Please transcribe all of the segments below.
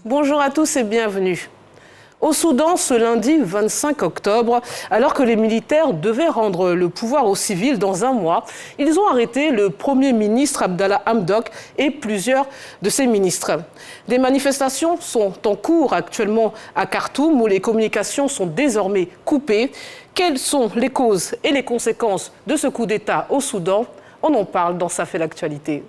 Bonjour à tous et bienvenue. Au Soudan, ce lundi 25 octobre, alors que les militaires devaient rendre le pouvoir aux civils dans un mois, ils ont arrêté le Premier ministre Abdallah Hamdok et plusieurs de ses ministres. Des manifestations sont en cours actuellement à Khartoum où les communications sont désormais coupées. Quelles sont les causes et les conséquences de ce coup d'État au Soudan? On en parle dans Ça fait l'actualité.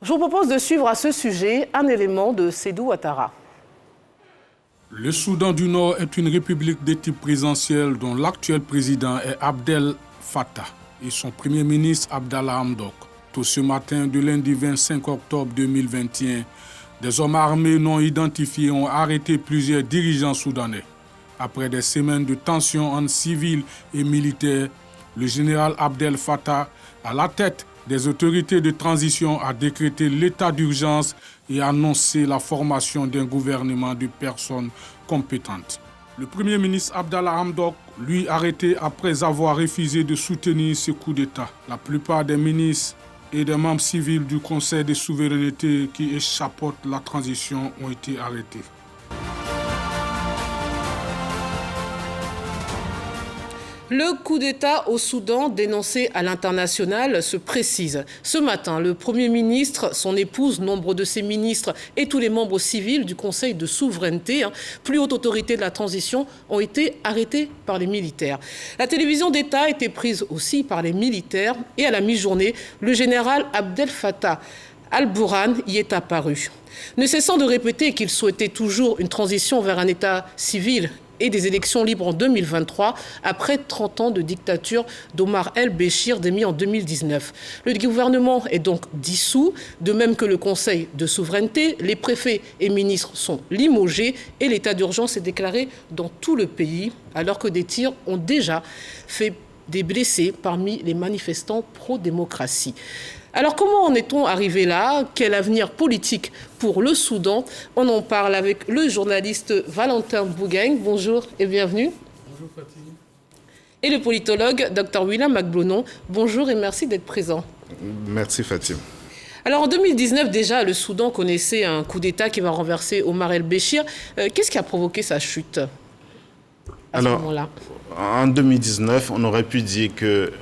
Je vous propose de suivre à ce sujet un élément de Sédou Ouattara. Le Soudan du Nord est une république de type présidentiel dont l'actuel président est Abdel Fattah et son premier ministre Abdallah Hamdok. Tôt ce matin de lundi 25 octobre 2021, des hommes armés non identifiés ont arrêté plusieurs dirigeants soudanais. Après des semaines de tensions entre civils et militaires, le général Abdel Fattah, à la tête des autorités de transition, a décrété l'état d'urgence et annoncé la formation d'un gouvernement de personnes compétentes. Le Premier ministre Abdallah Hamdok, lui, arrêté après avoir refusé de soutenir ce coup d'État. La plupart des ministres et des membres civils du Conseil de souveraineté qui échappotent la transition ont été arrêtés. Le coup d'État au Soudan dénoncé à l'international se précise. Ce matin, le Premier ministre, son épouse, nombre de ses ministres et tous les membres civils du Conseil de souveraineté, plus haute autorité de la transition, ont été arrêtés par les militaires. La télévision d'État a été prise aussi par les militaires et à la mi-journée, le général Abdel Fattah Al-Burhan y est apparu. Ne cessant de répéter qu'il souhaitait toujours une transition vers un État civil et des élections libres en 2023, après 30 ans de dictature d'Omar el-Béchir démis en 2019. Le gouvernement est donc dissous, de même que le Conseil de souveraineté. Les préfets et ministres sont limogés et l'état d'urgence est déclaré dans tout le pays, alors que des tirs ont déjà fait des blessés parmi les manifestants pro-démocratie. Alors comment en est-on arrivé là? Quel avenir politique pour le Soudan? On en parle avec le journaliste Valentin Bougain. Bonjour et bienvenue. Bonjour Fatih. Et le politologue Dr William McBlonon. Bonjour et merci d'être présent. Merci Fatih. Alors en 2019 déjà, le Soudan connaissait un coup d'État qui va renverser Omar el-Béchir. Qu'est-ce qui a provoqué sa chute à ce moment-là? En 2019, on aurait pu dire que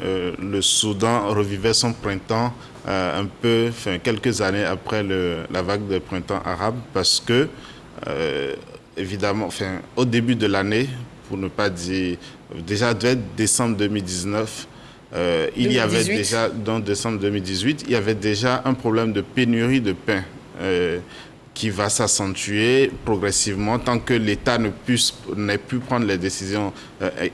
le Soudan revivait son printemps quelques années après la vague de printemps arabe, parce que, évidemment, au début de l'année, pour ne pas dire, déjà dès décembre 2019, il y avait déjà, dans décembre 2018, il y avait déjà un problème de pénurie de pain qui va s'accentuer progressivement tant que l'État n'ait pu prendre les décisions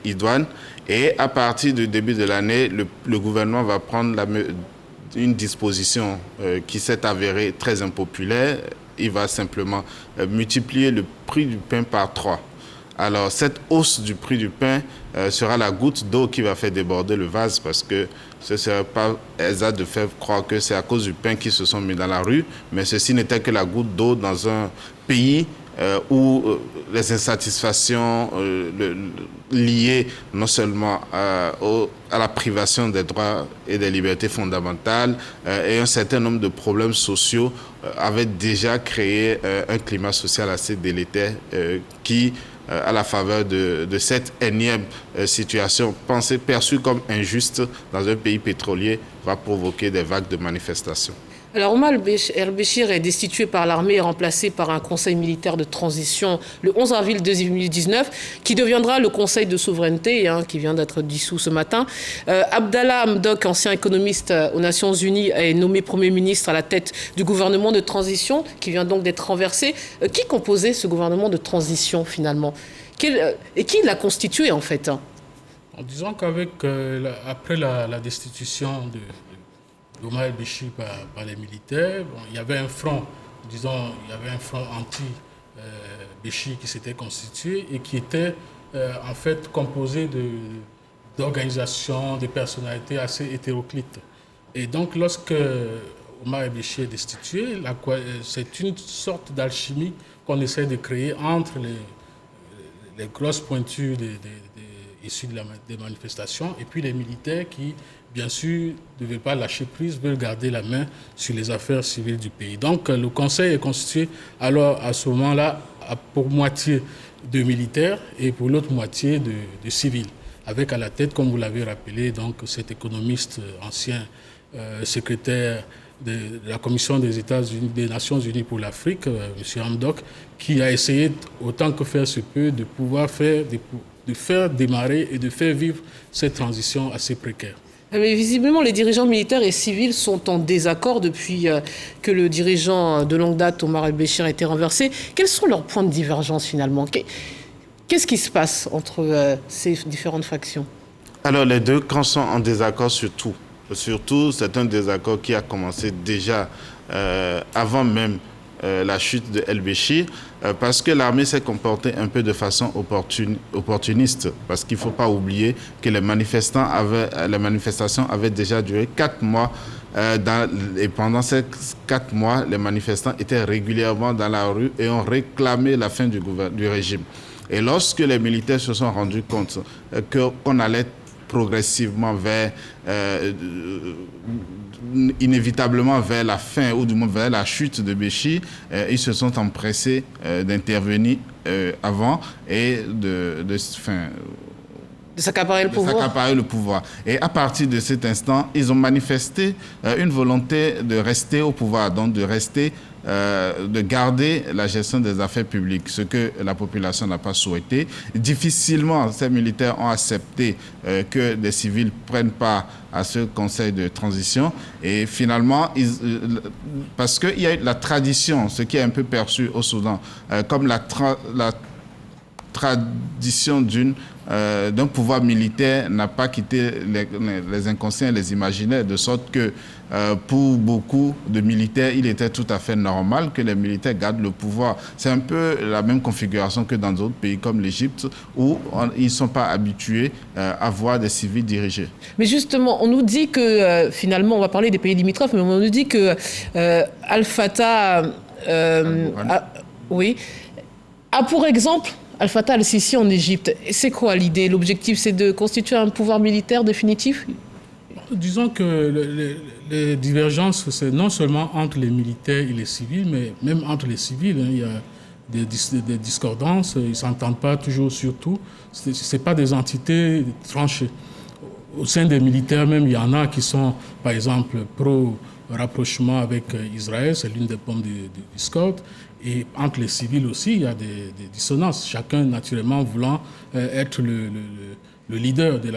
idoines. Et à partir du début de l'année, le gouvernement va prendre une disposition qui s'est avérée très impopulaire. Il va simplement multiplier le prix du pain par 3. Alors, cette hausse du prix du pain sera la goutte d'eau qui va faire déborder le vase, parce que ce ne serait pas exact de faire croire que c'est à cause du pain qu'ils se sont mis dans la rue, mais ceci n'était que la goutte d'eau dans un pays où les insatisfactions liées non seulement à la privation des droits et des libertés fondamentales et un certain nombre de problèmes sociaux avaient déjà créé un climat social assez délétère qui, à la faveur de cette énième situation perçue comme injuste dans un pays pétrolier, va provoquer des vagues de manifestations. Alors Omar el-Béchir est destitué par l'armée et remplacé par un conseil militaire de transition le 11 avril 2019, qui deviendra le conseil de souveraineté, qui vient d'être dissous ce matin. Abdallah Hamdok, ancien économiste aux Nations Unies, est nommé Premier ministre à la tête du gouvernement de transition, qui vient donc d'être renversé. Qui composait ce gouvernement de transition finalement? Et qui l'a constitué en fait? En disant qu'après la destitution d'Omar el-Béchir par les militaires, il y avait un front, anti-Béchir qui s'était constitué et qui était en fait composé d'organisations, de personnalités assez hétéroclites. Et donc lorsque Omar el-Béchir est destitué, c'est une sorte d'alchimie qu'on essaie de créer entre les grosses pointures issus des manifestations, et puis les militaires qui, bien sûr, ne veulent pas lâcher prise, veulent garder la main sur les affaires civiles du pays. Donc le Conseil est constitué alors à ce moment-là pour moitié de militaires et pour l'autre moitié de civils, avec à la tête, comme vous l'avez rappelé, donc cet économiste ancien secrétaire de la Commission des Nations Unies pour l'Afrique, M. Hamdok, qui a essayé autant que faire se peut de pouvoir faire démarrer et de faire vivre cette transition assez précaire. Mais visiblement, les dirigeants militaires et civils sont en désaccord depuis que le dirigeant de longue date, Omar el-Béchir, a été renversé. Quels sont leurs points de divergence finalement? Qu'est-ce qui se passe entre ces différentes factions? Alors, les deux camps sont en désaccord sur tout. Surtout, c'est un désaccord qui a commencé déjà avant même la chute de El-Béchir, parce que l'armée s'est comportée un peu de façon opportuniste, parce qu'il ne faut pas oublier que les manifestations avaient déjà duré 4 mois, et pendant ces 4 mois, les manifestants étaient régulièrement dans la rue et ont réclamé la fin du régime. Et lorsque les militaires se sont rendus compte qu'on allait progressivement inévitablement vers la fin ou du moins vers la chute de Béchir, ils se sont empressés d'intervenir avant et de s'accaparer le pouvoir. Et à partir de cet instant, ils ont manifesté une volonté de rester au pouvoir, donc de garder la gestion des affaires publiques, ce que la population n'a pas souhaité. Difficilement, ces militaires ont accepté que des civils prennent part à ce conseil de transition. Et finalement, parce qu'il y a eu la tradition, ce qui est un peu perçu au Soudan, comme la tradition d'un pouvoir militaire n'a pas quitté les inconscients et les imaginaires, de sorte que pour beaucoup de militaires, il était tout à fait normal que les militaires gardent le pouvoir. C'est un peu la même configuration que dans d'autres pays comme l'Égypte, où ils ne sont pas habitués à voir des civils dirigés. Mais justement, on nous dit que, finalement, on va parler des pays limitrophes, mais on nous dit que Al-Fatah a pour exemple Al-Fatah al-Sisi en Égypte. C'est quoi l'idée? L'objectif, c'est de constituer un pouvoir militaire définitif? Disons que les divergences, c'est non seulement entre les militaires et les civils, mais même entre les civils. Il y a des discordances, ils ne s'entendent pas toujours sur tout. Ce n'est pas des entités tranchées. Au sein des militaires même, il y en a qui sont, par exemple, pro-rapprochement avec Israël, c'est l'une des pommes de discorde. Et entre les civils aussi, il y a des dissonances. Chacun, naturellement, voulant être le leader de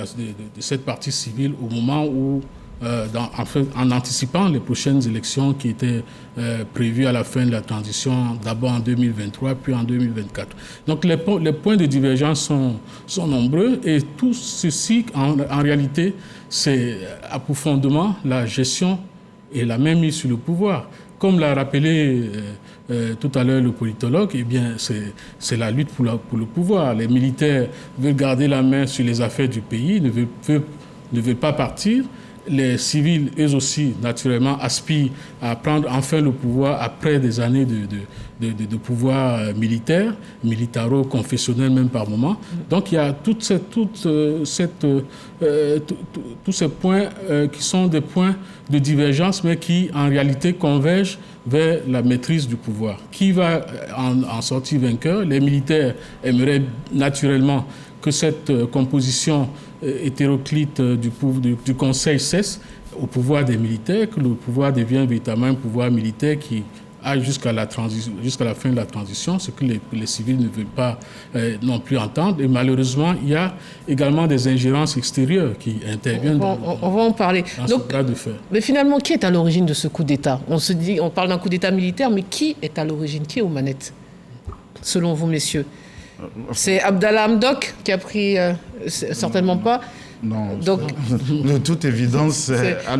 cette partie civile au moment où, en anticipant les prochaines élections qui étaient prévues à la fin de la transition, d'abord en 2023, puis en 2024. Donc les points de divergence sont nombreux et tout ceci, en réalité, c'est approfondément la gestion et la mainmise sur le pouvoir. Comme l'a rappelé tout à l'heure le politologue, eh bien, c'est la lutte pour le pouvoir. Les militaires veulent garder la main sur les affaires du pays, ne veulent pas partir. Les civils, eux aussi, naturellement, aspirent à prendre enfin le pouvoir après des années de pouvoir militaire, militaro-confessionnel même par moment. Donc il y a tous ces points qui sont des points de divergence, mais qui en réalité convergent vers la maîtrise du pouvoir. Qui va en sortir vainqueur? Les militaires aimeraient naturellement que cette composition hétéroclite du Conseil cesse au pouvoir des militaires, que le pouvoir devienne véritablement un pouvoir militaire qui aille jusqu'à la fin de la transition, ce que les civils ne veulent pas non plus entendre. Et malheureusement, il y a également des ingérences extérieures qui interviennent on va en parler. Donc, ce cas de fait. Mais finalement, qui est à l'origine de ce coup d'État? On parle d'un coup d'État militaire, mais qui est à l'origine? Qui est aux manettes, selon vous, messieurs? C'est Abdallah Hamdok qui a pris... certainement pas. Non, donc, de toute évidence,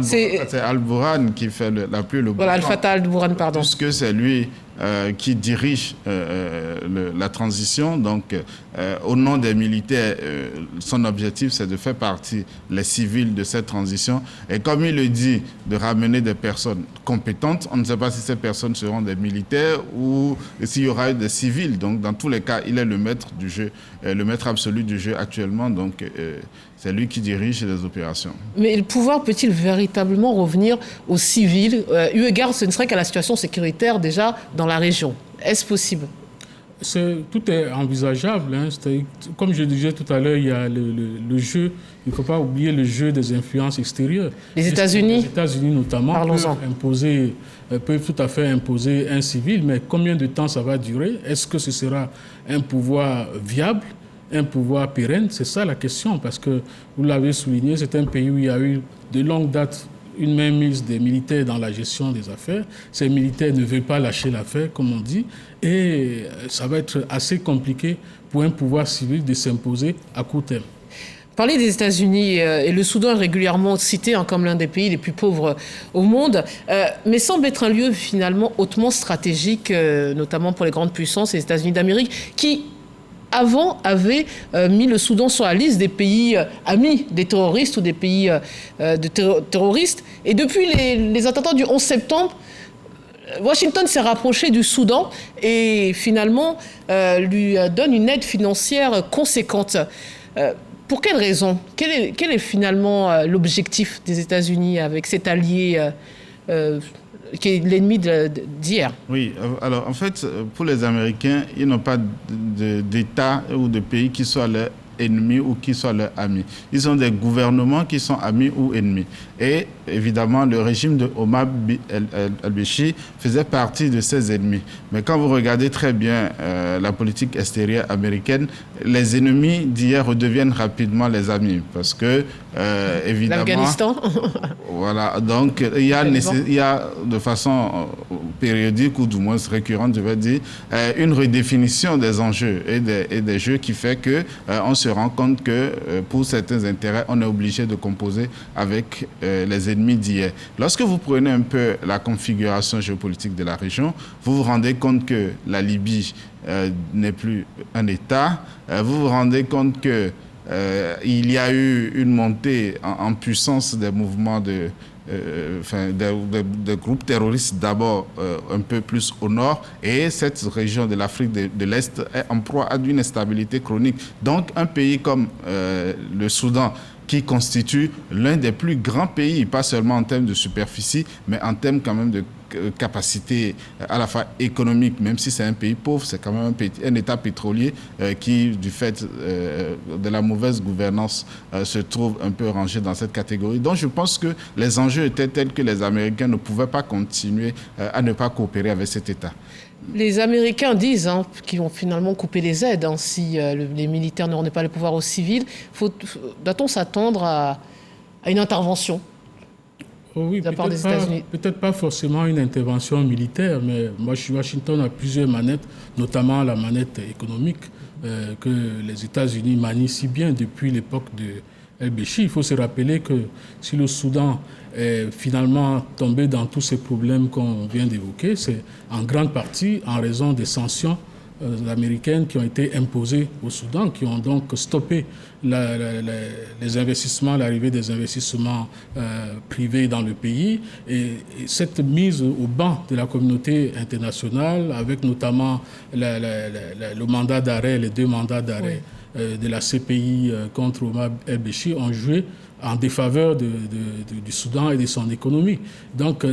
c'est Al-Bourhan qui fait la pluie le beau temps. Voilà, Al-Fatah al-Bourhan, pardon. Puisque c'est lui qui dirige la transition. Donc, au nom des militaires, son objectif, c'est de faire partie les civils de cette transition. Et comme il le dit, de ramener des personnes compétentes. On ne sait pas si ces personnes seront des militaires ou s'il y aura des civils. Donc, dans tous les cas, il est le maître du jeu, le maître absolu du jeu actuellement. Donc, c'est lui qui dirige les opérations. Mais le pouvoir peut-il véritablement revenir aux civils, eu égard ce ne serait qu'à la situation sécuritaire déjà dans la région? Est-ce possible? Tout est envisageable. Hein. Comme je disais tout à l'heure, il y a le jeu, il ne faut pas oublier le jeu des influences extérieures. Les États-Unis notamment peuvent tout à fait imposer un civil, mais combien de temps ça va durer? Est-ce que ce sera un pouvoir viable, un pouvoir pérenne? C'est ça la question, parce que vous l'avez souligné, c'est un pays où il y a eu de longue date une mainmise des militaires dans la gestion des affaires. Ces militaires ne veulent pas lâcher l'affaire, comme on dit, et ça va être assez compliqué pour un pouvoir civil de s'imposer à court terme. Parler des États-Unis et le Soudan est régulièrement cité comme l'un des pays les plus pauvres au monde, mais semble être un lieu finalement hautement stratégique, notamment pour les grandes puissances, les États-Unis d'Amérique, qui avant avait mis le Soudan sur la liste des pays amis des terroristes ou des pays terroristes. Et depuis les attentats du 11 septembre, Washington s'est rapproché du Soudan et finalement lui donne une aide financière conséquente. Pour quelle raison? Quel est finalement l'objectif des États-Unis avec cet allié qui est l'ennemi d'hier? Oui, alors en fait, pour les Américains, ils n'ont pas d'État ou de pays qui soit leur ennemi ou qui soit leur ami. Ils ont des gouvernements qui sont amis ou ennemis. Et évidemment, le régime de Omar al-Béchir faisait partie de ses ennemis. Mais quand vous regardez très bien la politique extérieure américaine, les ennemis d'hier redeviennent rapidement les amis. Parce que, évidemment... L'Afghanistan. Voilà, donc il y a de façon périodique ou du moins récurrente, je vais dire, une redéfinition des enjeux et des jeux qui fait que on se rend compte que pour certains intérêts, on est obligé de composer avec les ennemis d'hier. Lorsque vous prenez un peu la configuration géopolitique de la région, vous vous rendez compte que la Libye n'est plus un État. Vous vous rendez compte que il y a eu une montée en puissance des mouvements des groupes terroristes d'abord un peu plus au nord, et cette région de l'Afrique de l'Est est en proie à une instabilité chronique. Donc un pays comme le Soudan, qui constitue l'un des plus grands pays, pas seulement en termes de superficie, mais en termes quand même de capacité à la fois économique, même si c'est un pays pauvre, c'est quand même un État pétrolier qui, du fait de la mauvaise gouvernance, se trouve un peu rangé dans cette catégorie. Donc je pense que les enjeux étaient tels que les Américains ne pouvaient pas continuer à ne pas coopérer avec cet État. Les Américains disent qu'ils vont finalement couper les aides si les militaires ne rendent pas le pouvoir aux civils. Doit-on s'attendre à une intervention de la part des États-Unis? Peut-être pas forcément une intervention militaire, mais Washington a plusieurs manettes, notamment la manette économique que les États-Unis manient si bien depuis l'époque de el-Béchir. Il faut se rappeler que si le Soudan est finalement tombé dans tous ces problèmes qu'on vient d'évoquer, c'est en grande partie en raison des sanctions américaines qui ont été imposées au Soudan, qui ont donc stoppé les investissements, l'arrivée des investissements privés dans le pays. Et cette mise au banc de la communauté internationale, avec notamment le mandat d'arrêt, les 2 mandats d'arrêt de la CPI contre Omar el-Béchir, ont joué en défaveur du Soudan et de son économie. Donc,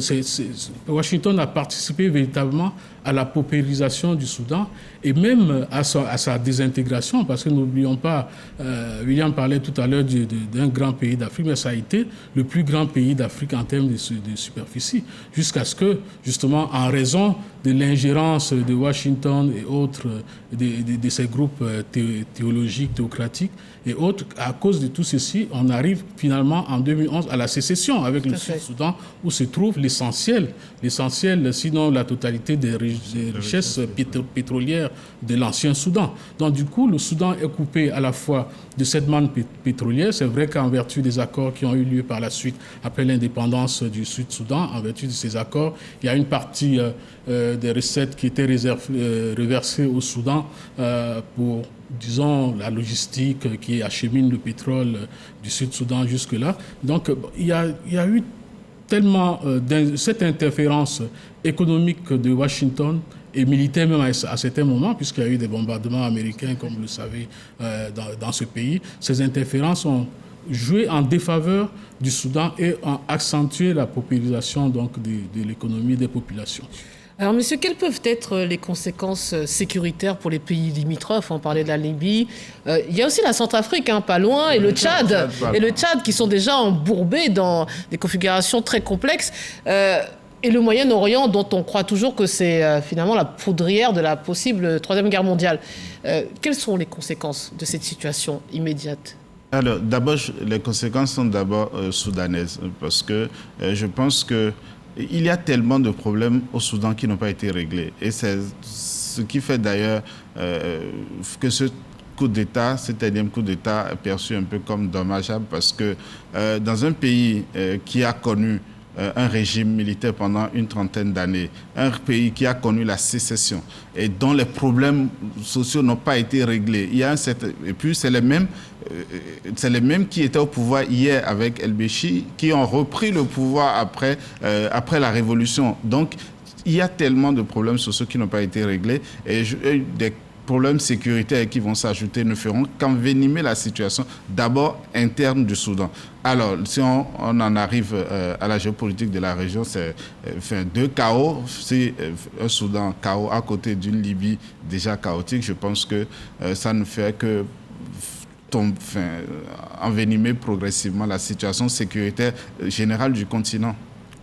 Washington a participé véritablement à la paupérisation du Soudan et même à sa désintégration, parce que n'oublions pas, William parlait tout à l'heure d'un grand pays d'Afrique, mais ça a été le plus grand pays d'Afrique en termes de superficie, jusqu'à ce que, justement, en raison de l'ingérence de Washington et autres, de ces groupes théologiques, théocratiques et autres, à cause de tout ceci, on arrive finalement en 2011 à la sécession avec le Sud-Soudan, où se trouve l'essentiel, sinon la totalité des richesses pétrolières de l'ancien Soudan. Donc du coup, le Soudan est coupé à la fois de cette manne pétrolière. C'est vrai qu'en vertu des accords qui ont eu lieu par la suite, après l'indépendance du Sud-Soudan, en vertu de ces accords, il y a une partie des recettes qui étaient reversées au Soudan pour, disons, la logistique qui achemine le pétrole du Sud-Soudan jusque-là. Donc, il y a eu tellement cette interférence économique de Washington et militaire même à certains moments, puisqu'il y a eu des bombardements américains, comme vous le savez, dans ce pays. Ces interférences ont joué en défaveur du Soudan et ont accentué la paupérisation donc, de l'économie des populations. Alors, monsieur, quelles peuvent être les conséquences sécuritaires pour les pays limitrophes? On parlait de la Libye. Il y a aussi la Centrafrique, pas loin, et le Tchad, qui sont déjà embourbés dans des configurations très complexes. Et le Moyen-Orient, dont on croit toujours que c'est finalement la poudrière de la possible Troisième Guerre mondiale. Quelles sont les conséquences de cette situation immédiate? Alors, d'abord, les conséquences sont d'abord soudanaises, parce que je pense que il y a tellement de problèmes au Soudan qui n'ont pas été réglés. Et c'est ce qui fait d'ailleurs que ce coup d'État, cet énième coup d'État est perçu un peu comme dommageable, parce que dans un pays qui a connu un régime militaire pendant une trentaine d'années, un pays qui a connu la sécession et dont les problèmes sociaux n'ont pas été réglés. Et puis c'est les mêmes qui étaient au pouvoir hier avec El-Béchi qui ont repris le pouvoir après la révolution. Donc il y a tellement de problèmes sociaux qui n'ont pas été réglés et des problèmes sécuritaires qui vont s'ajouter ne feront qu'envenimer la situation d'abord interne du Soudan. Alors, si on en arrive à la géopolitique de la région, c'est deux chaos. C'est un Soudan chaos à côté d'une Libye déjà chaotique. Je pense que ça ne fait que envenimer progressivement la situation sécuritaire générale du continent.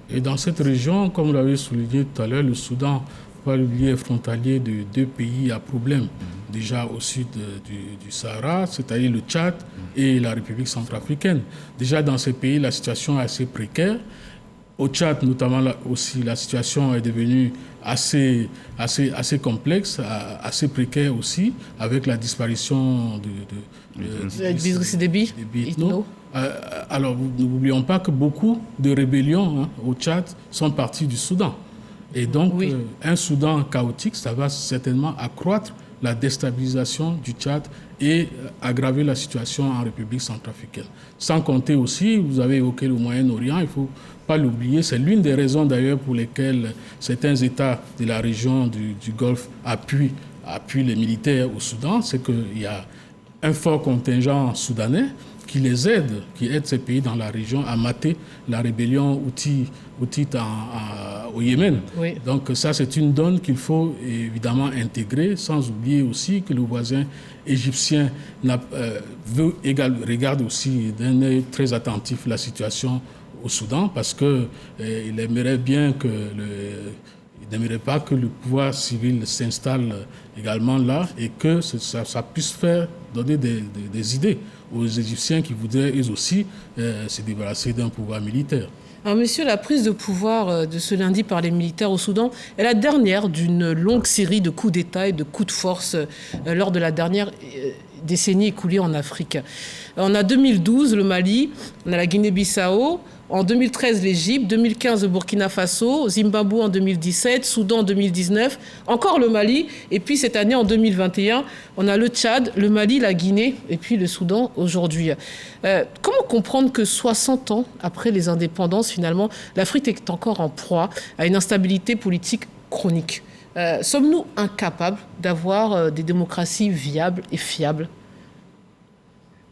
Et dans cette région, comme vous l'avez souligné tout à l'heure, le Soudan, pas l'oublier, frontalier de deux pays à problème, déjà au sud du Sahara, c'est-à-dire le Tchad et la République centrafricaine. Déjà dans ces pays, la situation est assez précaire. Au Tchad, notamment, aussi, la situation est devenue assez complexe, assez précaire aussi, avec la disparition d'Idriss Déby. Alors, n'oublions pas que beaucoup de rébellions au Tchad sont parties du Soudan. Et donc, un Soudan chaotique, ça va certainement accroître la déstabilisation du Tchad et aggraver la situation en République centrafricaine. Sans compter aussi, vous avez évoqué le Moyen-Orient, il ne faut pas l'oublier, c'est l'une des raisons d'ailleurs pour lesquelles certains États de la région du Golfe appuient les militaires au Soudan, c'est qu'il y a un fort contingent soudanais qui les aide, qui aide ces pays dans la région à mater la rébellion houtite au Yémen. Oui. Donc ça, c'est une donne qu'il faut évidemment intégrer, sans oublier aussi que le voisin égyptien regarde aussi d'un œil très attentif la situation au Soudan, parce qu'il aimerait bien que il n'aimerait pas que le pouvoir civil s'installe également là et que ça puisse donner des idées aux Égyptiens qui voudraient eux aussi se débarrasser d'un pouvoir militaire. Alors, monsieur, la prise de pouvoir de ce lundi par les militaires au Soudan est la dernière d'une longue série de coups d'État et de coups de force lors de la dernière décennie écoulée en Afrique. On a 2012, le Mali, on a la Guinée-Bissau, en 2013, l'Égypte, 2015, le Burkina Faso, Zimbabwe en 2017, Soudan en 2019, encore le Mali, et puis cette année, en 2021, on a le Tchad, le Mali, la Guinée, et puis le Soudan aujourd'hui. Comment comprendre que 60 ans après les indépendances, finalement, l'Afrique est encore en proie à une instabilité politique chronique? Sommes-nous incapables d'avoir des démocraties viables et fiables?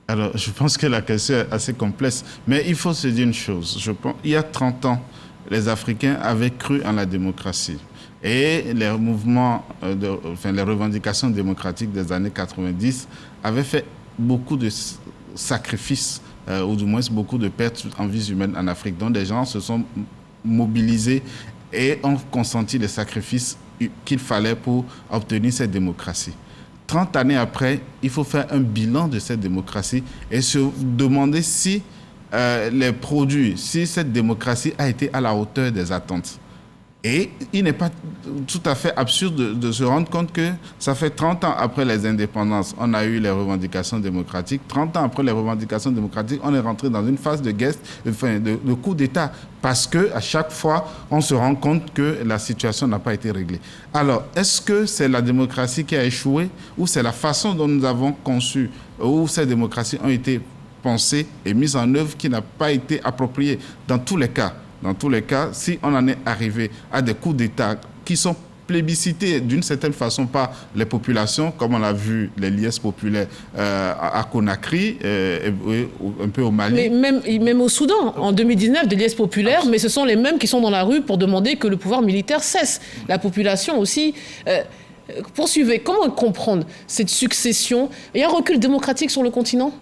Alors, je pense que la question est assez complexe. Mais il faut se dire une chose. Je pense, il y a 30 ans, les Africains avaient cru en la démocratie. Et les mouvements, les revendications démocratiques des années 90 avaient fait beaucoup de sacrifices, ou du moins beaucoup de pertes en vies humaines en Afrique. Donc, des gens se sont mobilisés et ont consenti les sacrifices qu'il fallait pour obtenir cette démocratie. 30 années après, il faut faire un bilan de cette démocratie et se demander si les produits, si cette démocratie a été à la hauteur des attentes. Et il n'est pas tout à fait absurde de se rendre compte que ça fait 30 ans après les indépendances, on a eu les revendications démocratiques. 30 ans après les revendications démocratiques, on est rentré dans une phase de coup d'État. Parce qu'à chaque fois, on se rend compte que la situation n'a pas été réglée. Alors, est-ce que c'est la démocratie qui a échoué ou c'est la façon dont nous avons conçu, où ces démocraties ont été pensées et mises en œuvre qui n'a pas été appropriée? Dans tous les cas, si on en est arrivé à des coups d'État qui sont plébiscités d'une certaine façon par les populations, comme on l'a vu les liesses populaires à Conakry, un peu au Mali. Mais même au Soudan, en 2019, des liesses populaires, mais ce sont les mêmes qui sont dans la rue pour demander que le pouvoir militaire cesse. La population aussi... poursuivez, comment comprendre cette succession? Il y a un recul démocratique sur le continent?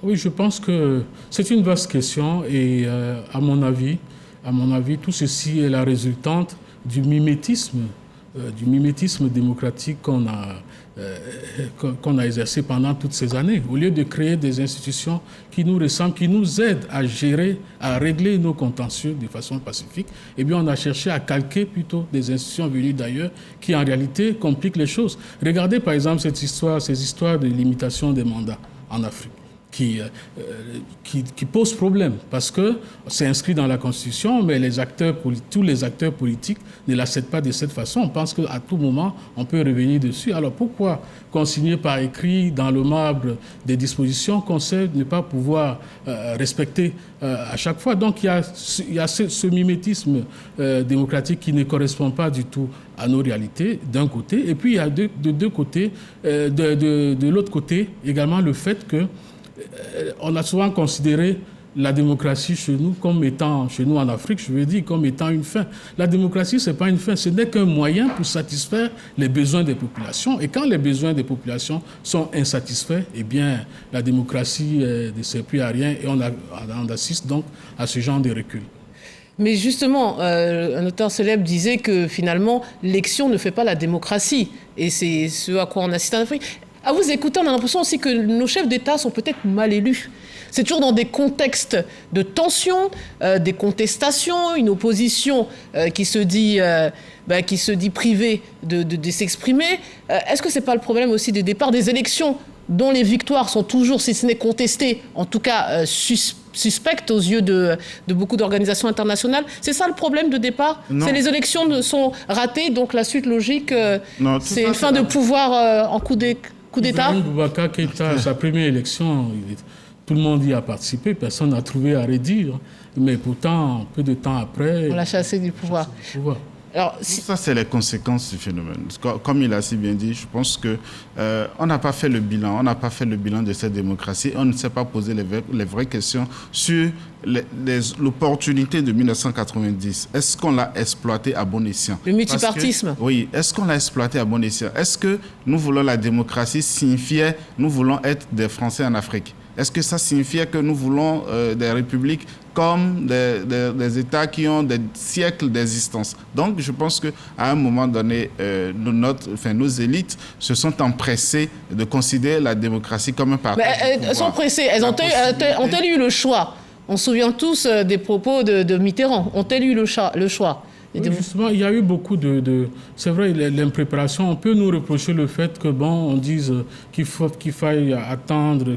Oui, je pense que c'est une vaste question et à mon avis, tout ceci est la résultante du mimétisme démocratique qu'on a exercé pendant toutes ces années. Au lieu de créer des institutions qui nous ressemblent, qui nous aident à gérer, à régler nos contentieux de façon pacifique, eh bien, on a cherché à calquer plutôt des institutions venues d'ailleurs qui, en réalité, compliquent les choses. Regardez, par exemple, ces histoires de limitation des mandats en Afrique. Qui pose problème parce que c'est inscrit dans la Constitution, mais tous les acteurs politiques ne l'acceptent pas de cette façon. On pense qu'à tout moment, on peut revenir dessus. Alors pourquoi consigner par écrit dans le marbre des dispositions qu'on sait ne pas pouvoir respecter à chaque fois? Donc il y a ce mimétisme démocratique qui ne correspond pas du tout à nos réalités, d'un côté. Et puis il y a de l'autre côté également le fait que on a souvent considéré la démocratie chez nous en Afrique, je veux dire, comme étant une fin. La démocratie, ce n'est pas une fin, ce n'est qu'un moyen pour satisfaire les besoins des populations. Et quand les besoins des populations sont insatisfaits, eh bien, la démocratie ne sert plus à rien et on assiste donc à ce genre de recul. Mais justement, un auteur célèbre disait que finalement, l'élection ne fait pas la démocratie. Et c'est ce à quoi on assiste en Afrique. À vous écouter, on a l'impression aussi que nos chefs d'État sont peut-être mal élus. C'est toujours dans des contextes de tension, des contestations, une opposition qui se dit privée de s'exprimer. Est-ce que ce n'est pas le problème aussi des départs des élections dont les victoires sont toujours, si ce n'est contestées, en tout cas suspectes aux yeux de beaucoup d'organisations internationales? C'est ça le problème de départ? C'est les élections sont ratées, donc la suite logique, c'est une fin de pouvoir en coup d'État? Ibrahim Boubacar Keïta, sa première élection, tout le monde y a participé, personne n'a trouvé à redire. Mais pourtant, peu de temps après... On l'a chassé du pouvoir. Alors, ça, c'est les conséquences du phénomène. Comme il a si bien dit, je pense qu'on n'a pas fait le bilan. On n'a pas fait le bilan de cette démocratie. On ne s'est pas posé les vraies questions sur l'opportunité de 1990. Est-ce qu'on l'a exploité à bon escient? Le multipartisme. Oui. Est-ce qu'on l'a exploité à bon escient? Est-ce que nous voulons la démocratie signifiait nous voulons être des Français en Afrique? Est-ce que ça signifiait que nous voulons des républiques comme des États qui ont des siècles d'existence? Donc, je pense qu'à un moment donné, nos élites se sont empressées de considérer la démocratie comme un partage. Elles sont pressées. Elles ont-elles eu le choix? On se souvient tous des propos de Mitterrand. Ont-elles eu le choix? Oui, justement, il y a eu beaucoup c'est vrai, l'impréparation. On peut nous reprocher le fait que, on dise qu'il faille attendre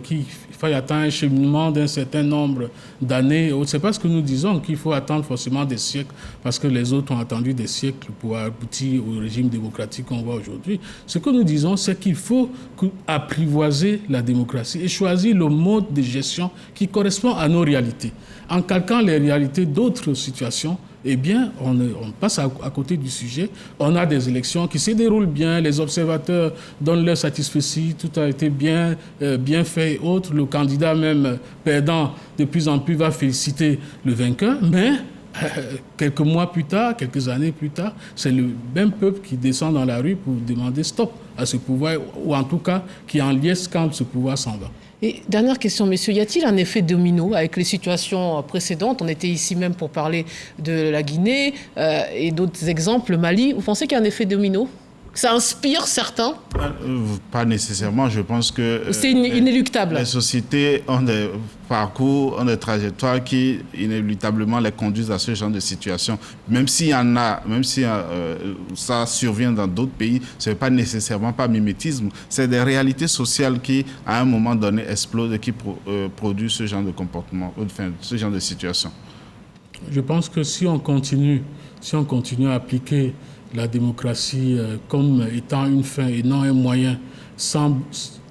un cheminement d'un certain nombre d'années. C'est pas ce que nous disons, qu'il faut attendre forcément des siècles, parce que les autres ont attendu des siècles pour aboutir au régime démocratique qu'on voit aujourd'hui. Ce que nous disons, c'est qu'il faut apprivoiser la démocratie et choisir le mode de gestion qui correspond à nos réalités. En calquant les réalités d'autres situations, eh bien, on passe à côté du sujet. On a des élections qui se déroulent bien, les observateurs donnent leur satisfaction, tout a été bien fait et autres. Le candidat même perdant de plus en plus va féliciter le vainqueur, mais quelques mois plus tard, quelques années plus tard, c'est le même peuple qui descend dans la rue pour demander stop à ce pouvoir, ou en tout cas qui en liesse quand ce pouvoir s'en va. Et dernière question, messieurs, y a-t-il un effet domino avec les situations précédentes? On était ici même pour parler de la Guinée et d'autres exemples, le Mali. Vous pensez qu'il y a un effet domino? Ça inspire certains? Pas nécessairement. Je pense que c'est inéluctable. Les sociétés ont des parcours, ont des trajectoires qui inéluctablement les conduisent à ce genre de situation. Même s'il y en a, même si ça survient dans d'autres pays, ce n'est pas nécessairement pas mimétisme. C'est des réalités sociales qui, à un moment donné, explosent et qui produisent ce genre de comportement, enfin, ce genre de situation. Je pense que si on continue à appliquer la démocratie comme étant une fin et non un moyen,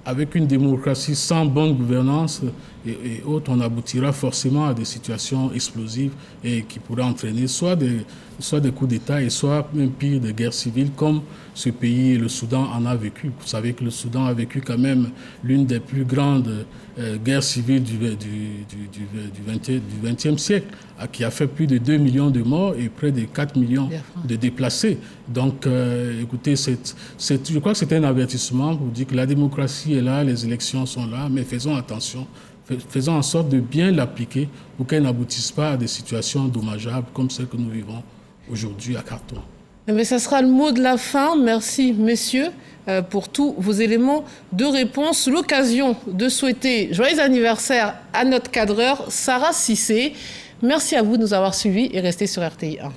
avec une démocratie sans bonne gouvernance et autres, on aboutira forcément à des situations explosives et qui pourraient entraîner soit des coups d'État et soit même pire des guerres civiles comme ce pays, le Soudan, en a vécu. Vous savez que le Soudan a vécu quand même l'une des plus grandes guerres civiles du XXe siècle, qui a fait plus de 2 millions de morts et près de 4 millions de déplacés. Donc, écoutez, je crois que c'est un avertissement pour dire que la démocratie est là, les élections sont là, mais faisons attention. Faisons en sorte de bien l'appliquer pour qu'elle n'aboutisse pas à des situations dommageables comme celles que nous vivons aujourd'hui à Khartoum. Mais ça sera le mot de la fin. Merci, messieurs, pour tous vos éléments de réponse. L'occasion de souhaiter joyeux anniversaire à notre cadreur, Sarah Cissé. Merci à vous de nous avoir suivis et restez sur RTI 1.